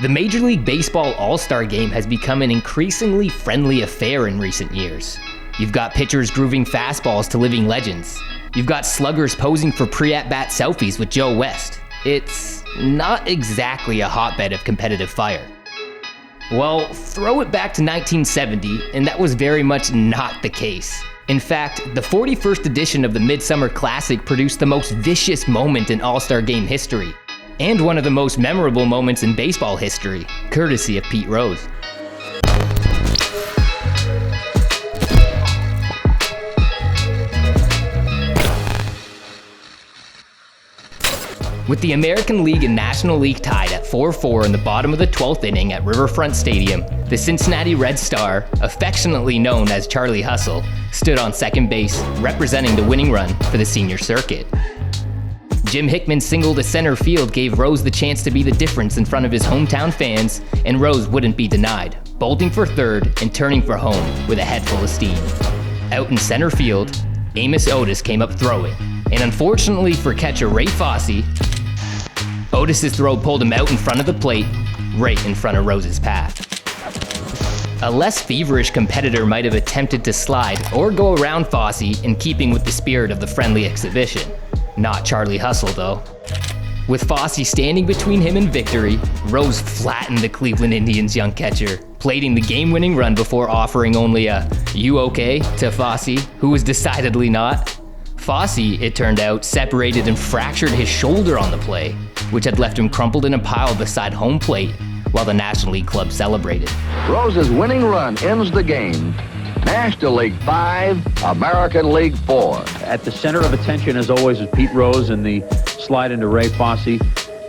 The Major League Baseball All-Star Game has become an increasingly friendly affair in recent years. You've got pitchers grooving fastballs to living legends. You've got sluggers posing for pre-at-bat selfies with Joe West. It's not exactly a hotbed of competitive fire. Well, throw it back to 1970, and that was very much not the case. In fact, the 41st edition of the Midsummer Classic produced the most vicious moment in All-Star Game history, and one of the most memorable moments in baseball history, courtesy of Pete Rose. With the American League and National League tied at 4-4 in the bottom of the 12th inning at Riverfront Stadium, the Cincinnati Red Star, affectionately known as Charlie Hustle, stood on second base, representing the winning run for the senior circuit. Jim Hickman's single to center field gave Rose the chance to be the difference in front of his hometown fans, and Rose wouldn't be denied, bolting for third and turning for home with a head full of steam. Out in center field, Amos Otis came up throwing, and unfortunately for catcher Ray Fosse, Otis's throw pulled him out in front of the plate, right in front of Rose's path. A less feverish competitor might have attempted to slide or go around Fosse in keeping with the spirit of the friendly exhibition. Not Charlie Hustle, though. With Fosse standing between him and victory, Rose flattened the Cleveland Indians' young catcher, plating the game-winning run before offering only a "You okay?" to Fosse, who was decidedly not. Fosse, it turned out, separated and fractured his shoulder on the play, which had left him crumpled in a pile beside home plate while the National League club celebrated. Rose's winning run ends the game. National League 5, American League 4. At the center of attention, as always, is Pete Rose and the slide into Ray Fosse.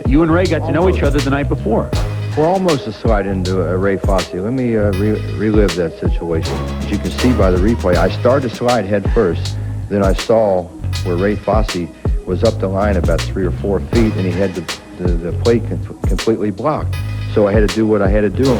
You and Ray got to know each other the night before. We're almost a slide into Ray Fosse. Let me relive that situation. As you can see by the replay, I started to slide head first. Then I saw where Ray Fosse was up the line about 3 or 4 feet, and he had the plate completely blocked. So I had to do what I had to do.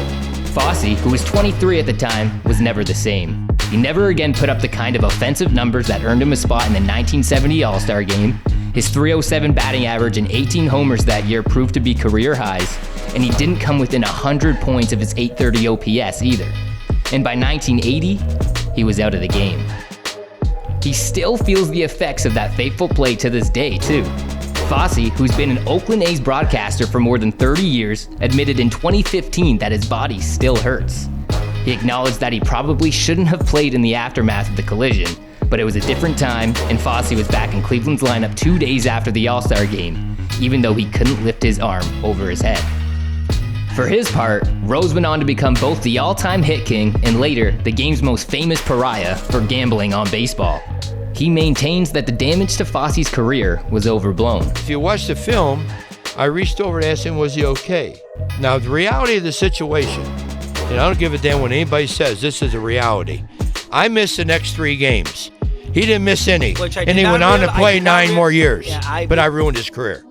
Fosse, who was 23 at the time, was never the same. He never again put up the kind of offensive numbers that earned him a spot in the 1970 All-Star Game. His .307 batting average and 18 homers that year proved to be career highs, and he didn't come within 100 points of his .830 OPS either. And by 1980, he was out of the game. He still feels the effects of that fateful play to this day, too. Fosse, who's been an Oakland A's broadcaster for more than 30 years, admitted in 2015 that his body still hurts. He acknowledged that he probably shouldn't have played in the aftermath of the collision, but it was a different time, and Fosse was back in Cleveland's lineup 2 days after the All-Star Game, even though he couldn't lift his arm over his head. For his part, Rose went on to become both the all-time hit king and later the game's most famous pariah for gambling on baseball. He maintains that the damage to Fosse's career was overblown. If you watch the film, I reached over to ask him, was he okay? Now, the reality of the situation, and I don't give a damn what anybody says, this is a reality. I missed the next 3 games. He didn't miss any, and he went on to play 9 more years, but I ruined his career.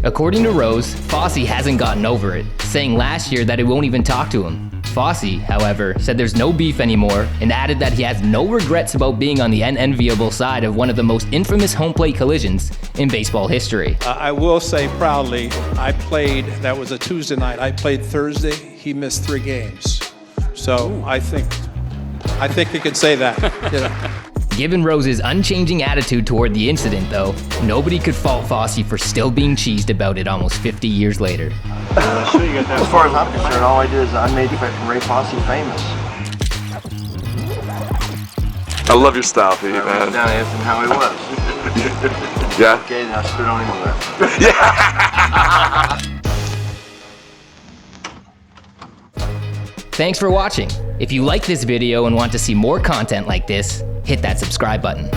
According to Rose, Fosse hasn't gotten over it, saying last year that he won't even talk to him. Fosse, however, said there's no beef anymore and added that he has no regrets about being on the unenviable side of one of the most infamous home plate collisions in baseball history. I will say proudly, I played, that was a Tuesday night, I played Thursday, he missed 3 games. So I think you could say that. You know. Given Rose's unchanging attitude toward the incident, though, nobody could fault Fosse for still being cheesed about it almost 50 years later. As far as I'm concerned, all I did is I made Ray Fosse famous. I love your style, Pete, man. I wrote down and asked him how he was. Yeah? Okay, now spit on him with that. Thanks for watching. If you like this video and want to see more content like this, hit that subscribe button.